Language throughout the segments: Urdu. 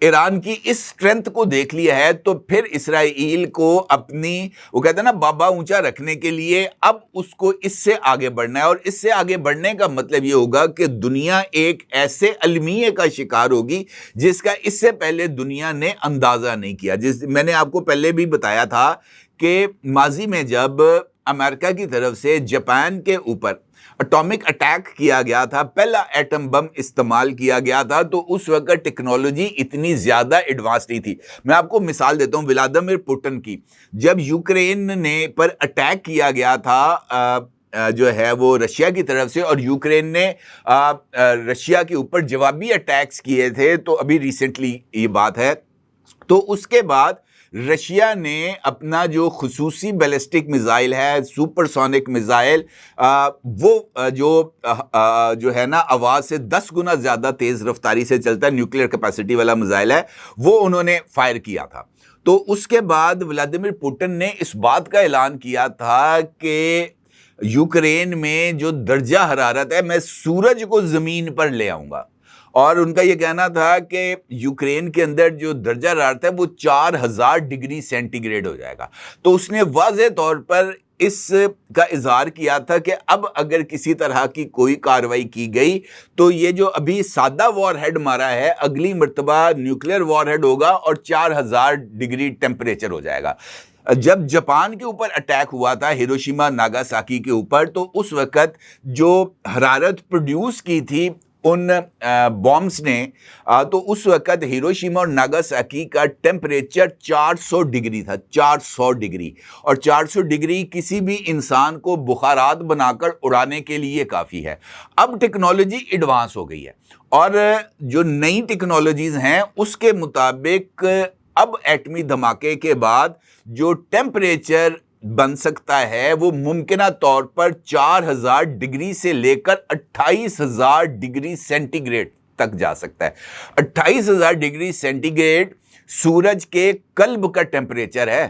ایران کی اس سٹرینتھ کو دیکھ لیا ہے تو پھر اسرائیل کو اپنی وہ کہتے ہیں نا بابا اونچا رکھنے کے لیے اب اس کو اس سے آگے بڑھنا ہے، اور اس سے آگے بڑھنے کا مطلب یہ ہوگا کہ دنیا ایک ایسے المیے کا شکار ہوگی جس کا اس سے پہلے دنیا نے اندازہ نہیں کیا۔ میں نے آپ کو پہلے بھی بتایا تھا کہ ماضی میں جب امریکہ کی طرف سے جاپان کے اوپر اٹامک اٹیک کیا گیا تھا، پہلا ایٹم بم استعمال کیا گیا تھا، تو اس وقت ٹیکنالوجی اتنی زیادہ ایڈوانس نہیں تھی۔ میں آپ کو مثال دیتا ہوں ولادیمیر پوٹن کی، جب یوکرین نے پر اٹیک کیا گیا تھا جو ہے وہ رشیا کی طرف سے، اور یوکرین نے رشیا کے اوپر جوابی اٹیکس کیے تھے، تو ابھی ریسنٹلی یہ بات ہے، تو اس کے بعد رشیا نے اپنا جو خصوصی بیلسٹک میزائل ہے، سپر سونک میزائل، وہ جو ہے نا آواز سے 10 گنا زیادہ تیز رفتاری سے چلتا ہے، نیوکلیئر کیپیسٹی والا میزائل ہے، وہ انہوں نے فائر کیا تھا۔ تو اس کے بعد ولادیمیر پوٹن نے اس بات کا اعلان کیا تھا کہ یوکرین میں جو درجہ حرارت ہے میں سورج کو زمین پر لے آؤں گا، اور ان کا یہ کہنا تھا کہ یوکرین کے اندر جو درجہ حرارت ہے وہ 4000 ڈگری سینٹی گریڈ ہو جائے گا۔ تو اس نے واضح طور پر اس کا اظہار کیا تھا کہ اب اگر کسی طرح کی کوئی کارروائی کی گئی تو یہ جو ابھی سادہ وار ہیڈ مارا ہے، اگلی مرتبہ نیوکلیئر وار ہیڈ ہوگا اور 4000 ڈگری ٹیمپریچر ہو جائے گا۔ جب جاپان کے اوپر اٹیک ہوا تھا، ہیروشیما ناگاساکی کے اوپر، تو اس وقت جو حرارت پروڈیوس کی تھی ان بامز نے، تو اس وقت ہیروشیما اور ناگاساکی کا ٹیمپریچر 400 ڈگری تھا، 400 ڈگری، اور 400 ڈگری کسی بھی انسان کو بخارات بنا کر اڑانے کے لیے کافی ہے۔ اب ٹیکنالوجی ایڈوانس ہو گئی ہے، اور جو نئی ٹیکنالوجیز ہیں اس کے مطابق اب ایٹمی دھماکے کے بعد جو ٹیمپریچر بن سکتا ہے وہ ممکنہ طور پر 4000 ڈگری سے لے کر 28000 ڈگری سینٹی گریڈ تک جا سکتا ہے۔ 28000 ڈگری سینٹی گریڈ سورج کے قلب کا ٹیمپریچر ہے،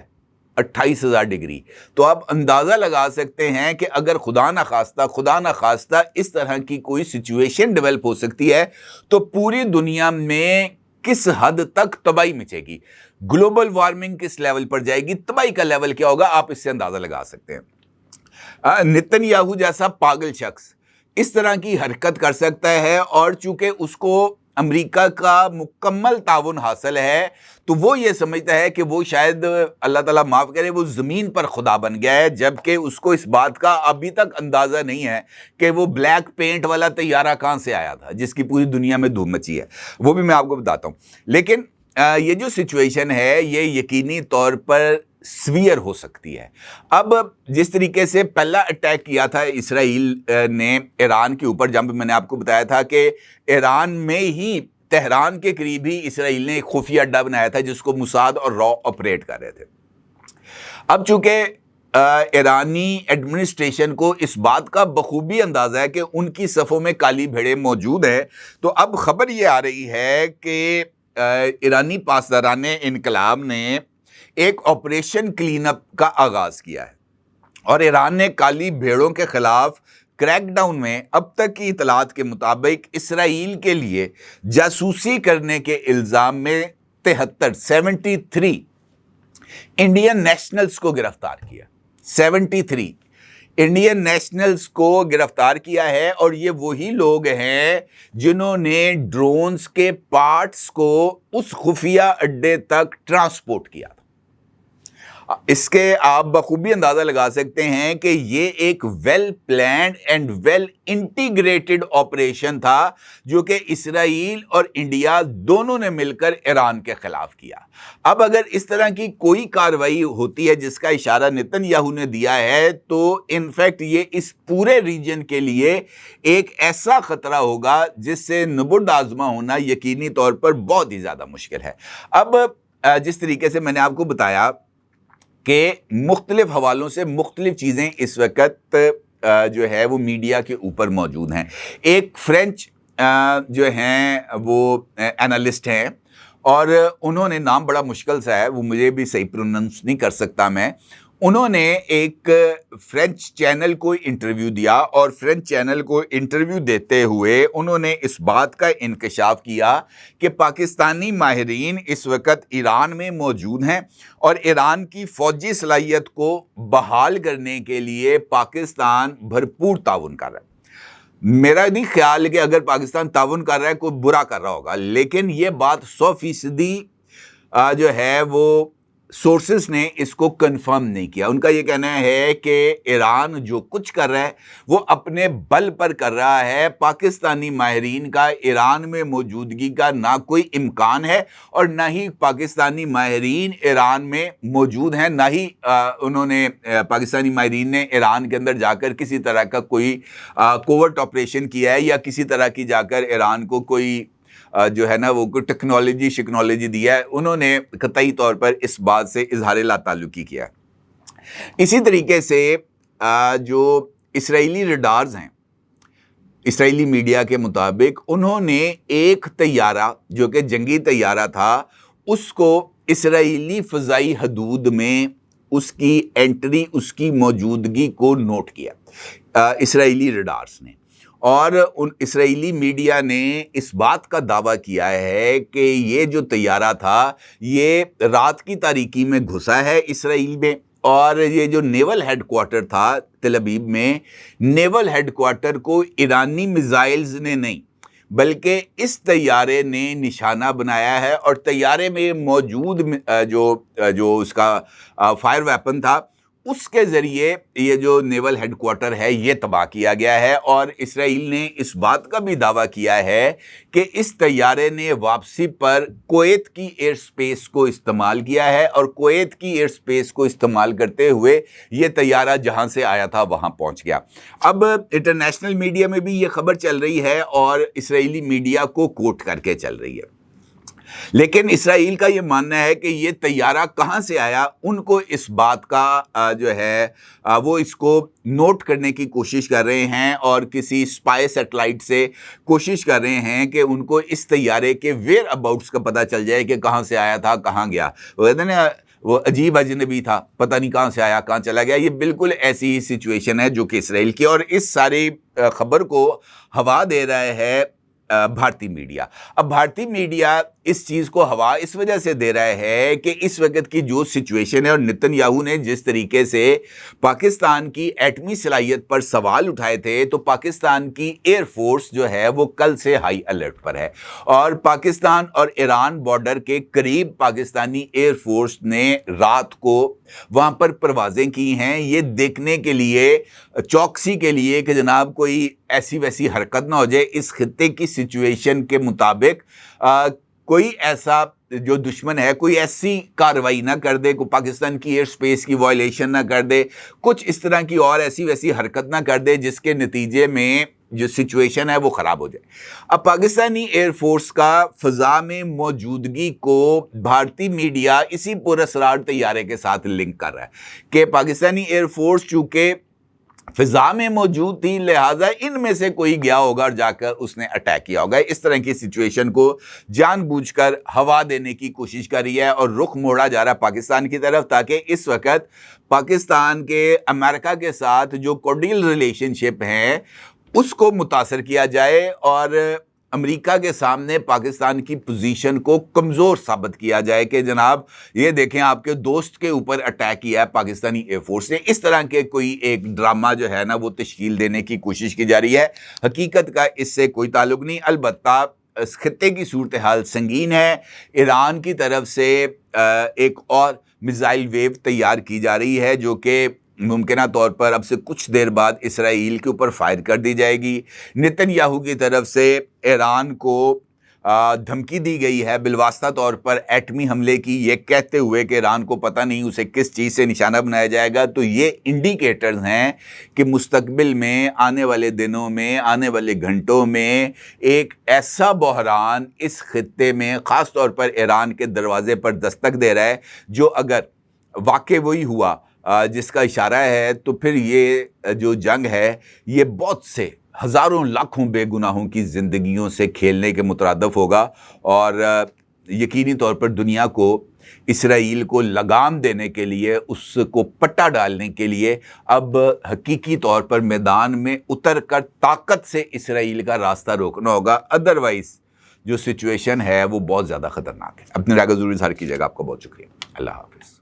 28000 ڈگری۔ تو آپ اندازہ لگا سکتے ہیں کہ اگر خدا نخواستہ اس طرح کی کوئی سچویشن ڈیولپ ہو سکتی ہے تو پوری دنیا میں کس حد تک تباہی مچے گی، گلوبل وارمنگ کس لیول پر جائے گی، تباہی کا لیول کیا ہوگا، آپ اس سے اندازہ لگا سکتے ہیں۔ نتن یاہو جیسا پاگل شخص اس طرح کی حرکت کر سکتا ہے، اور چونکہ اس کو امریکہ کا مکمل تعاون حاصل ہے تو وہ یہ سمجھتا ہے کہ وہ شاید اللہ تعالیٰ معاف کرے وہ زمین پر خدا بن گیا ہے، جبکہ اس کو اس بات کا ابھی تک اندازہ نہیں ہے کہ وہ بلیک پینٹ والا طیارہ کہاں سے آیا تھا جس کی پوری دنیا میں دھوم مچی ہے، وہ بھی میں آپ کو بتاتا ہوں۔ لیکن یہ جو سچویشن ہے یہ یقینی طور پر سویئر ہو سکتی ہے۔ اب جس طریقے سے پہلا اٹیک کیا تھا اسرائیل نے ایران کے اوپر، جب میں نے آپ کو بتایا تھا کہ ایران میں ہی تہران کے قریب ہی اسرائیل نے ایک خفیہ اڈا بنایا تھا جس کو موساد اور را آپریٹ کر رہے تھے۔ اب چونکہ ایرانی ایڈمنسٹریشن کو اس بات کا بخوبی اندازہ ہے کہ ان کی صفوں میں کالی بھیڑیں موجود ہیں، تو اب خبر یہ آ رہی ہے کہ ایرانی پاسداران انقلاب نے ایک آپریشن کلین اپ کا آغاز کیا ہے، اور ایران نے کالی بھیڑوں کے خلاف کریک ڈاؤن میں اب تک کی اطلاعات کے مطابق اسرائیل کے لیے جاسوسی کرنے کے الزام میں 73 انڈین نیشنلز کو گرفتار کیا۔ 73 انڈین نیشنلز کو گرفتار کیا ہے، اور یہ وہی لوگ ہیں جنہوں نے ڈرونز کے پارٹس کو اس خفیہ اڈے تک ٹرانسپورٹ کیا تھا۔ اس کے آپ بخوبی اندازہ لگا سکتے ہیں کہ یہ ایک well planned and well integrated operation تھا جو کہ اسرائیل اور انڈیا دونوں نے مل کر ایران کے خلاف کیا۔ اب اگر اس طرح کی کوئی کارروائی ہوتی ہے جس کا اشارہ نتن یاہو نے دیا ہے تو انفیکٹ یہ اس پورے ریجن کے لیے ایک ایسا خطرہ ہوگا جس سے نبرد آزما ہونا یقینی طور پر بہت ہی زیادہ مشکل ہے۔ اب جس طریقے سے میں نے آپ کو بتایا کہ مختلف حوالوں سے مختلف چیزیں اس وقت جو ہے وہ میڈیا کے اوپر موجود ہیں۔ ایک فرینچ جو ہیں وہ اینالسٹ ہیں، اور انہوں نے نام بڑا مشکل سا ہے، وہ مجھے بھی صحیح پروننس نہیں کر سکتا میں، انہوں نے ایک فرینچ چینل کو انٹرویو دیا اور فرینچ چینل کو انٹرویو دیتے ہوئے انہوں نے اس بات کا انکشاف کیا کہ پاکستانی ماہرین اس وقت ایران میں موجود ہیں اور ایران کی فوجی صلاحیت کو بحال کرنے کے لیے پاکستان بھرپور تعاون کر رہا ہے۔ میرا نہیں خیال کہ اگر پاکستان تعاون کر رہا ہے کوئی برا کر رہا ہوگا، لیکن یہ بات 100% جو ہے وہ سورسز نے اس کو کنفرم نہیں کیا۔ ان کا یہ کہنا ہے کہ ایران جو کچھ کر رہا ہے وہ اپنے بل پر کر رہا ہے، پاکستانی ماہرین کا ایران میں موجودگی کا نہ کوئی امکان ہے اور نہ ہی پاکستانی ماہرین ایران میں موجود ہیں، نہ ہی انہوں نے پاکستانی ماہرین نے ایران کے اندر جا کر کسی طرح کا کوئی کوورٹ آپریشن کیا ہے یا کسی طرح کی جا کر ایران کو کوئی جو ہے نا وہ ٹیکنالوجی دیا ہے۔ انہوں نے قطعی طور پر اس بات سے اظہار لا تعلقی کیا۔ اسی طریقے سے جو اسرائیلی ریڈارز ہیں، اسرائیلی میڈیا کے مطابق انہوں نے ایک طیارہ جو کہ جنگی طیارہ تھا اس کو اسرائیلی فضائی حدود میں اس کی انٹری، اس کی موجودگی کو نوٹ کیا اسرائیلی ریڈارز نے، اور ان اسرائیلی میڈیا نے اس بات کا دعویٰ کیا ہے کہ یہ جو طیارہ تھا یہ رات کی تاریکی میں گھسا ہے اسرائیل میں، اور یہ جو نیول ہیڈ کوارٹر تھا تل ابیب میں، نیول ہیڈ کوارٹر کو ایرانی میزائلز نے نہیں بلکہ اس طیارے نے نشانہ بنایا ہے، اور طیارے میں موجود جو اس کا فائر ویپن تھا اس کے ذریعے یہ جو نیول ہیڈ کوارٹر ہے یہ تباہ کیا گیا ہے۔ اور اسرائیل نے اس بات کا بھی دعویٰ کیا ہے کہ اس طیارے نے واپسی پر کویت کی ایئر سپیس کو استعمال کیا ہے، اور کویت کی ایئر سپیس کو استعمال کرتے ہوئے یہ طیارہ جہاں سے آیا تھا وہاں پہنچ گیا۔ اب انٹرنیشنل میڈیا میں بھی یہ خبر چل رہی ہے اور اسرائیلی میڈیا کو کوٹ کر کے چل رہی ہے، لیکن اسرائیل کا یہ ماننا ہے کہ یہ طیارہ کہاں سے آیا، ان کو اس بات کا جو ہے وہ اس کو نوٹ کرنے کی کوشش کر رہے ہیں، اور کسی اسپائی سیٹلائٹ سے کوشش کر رہے ہیں کہ ان کو اس طیارے کے ویئر اباؤٹس کا پتہ چل جائے کہ کہاں سے آیا تھا، کہاں گیا۔ وہ کہتے ہیں نا وہ عجیب اجنبی تھا، پتہ نہیں کہاں سے آیا کہاں چلا گیا۔ یہ بالکل ایسی ہی سچویشن ہے جو کہ اسرائیل کی، اور اس ساری خبر کو ہوا دے رہا ہے بھارتی میڈیا۔ اب بھارتی میڈیا اس چیز کو ہوا اس وجہ سے دے رہا ہے کہ اس وقت کی جو سچویشن ہے، اور نتن یاہو نے جس طریقے سے پاکستان کی ایٹمی صلاحیت پر سوال اٹھائے تھے، تو پاکستان کی ایئر فورس جو ہے وہ کل سے ہائی الرٹ پر ہے، اور پاکستان اور ایران بارڈر کے قریب پاکستانی ایئر فورس نے رات کو وہاں پر پروازیں کی ہیں، یہ دیکھنے کے لیے، چوکسی کے لیے کہ جناب کوئی ایسی ویسی حرکت نہ ہو جائے، اس خطے کی سچویشن کے مطابق کوئی ایسا جو دشمن ہے کوئی ایسی کارروائی نہ کر دے، کوئی پاکستان کی ایئر سپیس کی وائلیشن نہ کر دے، کچھ اس طرح کی اور ایسی ویسی حرکت نہ کر دے جس کے نتیجے میں جو سچویشن ہے وہ خراب ہو جائے۔ اب پاکستانی ایئر فورس کا فضا میں موجودگی کو بھارتی میڈیا اسی پراسرار طیارے کے ساتھ لنک کر رہا ہے کہ پاکستانی ایئر فورس چونکہ فضا میں موجود تھی، لہٰذا ان میں سے کوئی گیا ہوگا اور جا کر اس نے اٹیک کیا ہوگا۔ اس طرح کی سچویشن کو جان بوجھ کر ہوا دینے کی کوشش کر رہی ہے، اور رخ موڑا جا رہا ہے پاکستان کی طرف، تاکہ اس وقت پاکستان کے امریکہ کے ساتھ جو کورڈیل ریلیشن شپ ہیں اس کو متاثر کیا جائے، اور امریکہ کے سامنے پاکستان کی پوزیشن کو کمزور ثابت کیا جائے کہ جناب یہ دیکھیں آپ کے دوست کے اوپر اٹیک کیا ہے پاکستانی ایئر فورس نے۔ اس طرح کے کوئی ایک ڈرامہ جو ہے نا وہ تشکیل دینے کی کوشش کی جا رہی ہے۔ حقیقت کا اس سے کوئی تعلق نہیں، البتہ اس خطے کی صورتحال سنگین ہے۔ ایران کی طرف سے ایک اور میزائل ویو تیار کی جا رہی ہے جو کہ ممکنہ طور پر اب سے کچھ دیر بعد اسرائیل کے اوپر فائر کر دی جائے گی۔ نتن یاہو کی طرف سے ایران کو دھمکی دی گئی ہے بالواسطہ طور پر ایٹمی حملے کی، یہ کہتے ہوئے کہ ایران کو پتہ نہیں اسے کس چیز سے نشانہ بنایا جائے گا۔ تو یہ انڈیکیٹرز ہیں کہ مستقبل میں آنے والے دنوں میں، آنے والے گھنٹوں میں ایک ایسا بحران اس خطے میں خاص طور پر ایران کے دروازے پر دستک دے رہا ہے، جو اگر واقع وہی ہوا جس کا اشارہ ہے، تو پھر یہ جو جنگ ہے یہ بہت سے ہزاروں لاکھوں بے گناہوں کی زندگیوں سے کھیلنے کے مترادف ہوگا، اور یقینی طور پر دنیا کو اسرائیل کو لگام دینے کے لیے، اس کو پٹا ڈالنے کے لیے اب حقیقی طور پر میدان میں اتر کر طاقت سے اسرائیل کا راستہ روکنا ہوگا، ادروائز جو سچویشن ہے وہ بہت زیادہ خطرناک ہے۔ اپنی رائے کا ضرور اظہار کیجیے گا۔ آپ کا بہت شکریہ۔ اللہ حافظ۔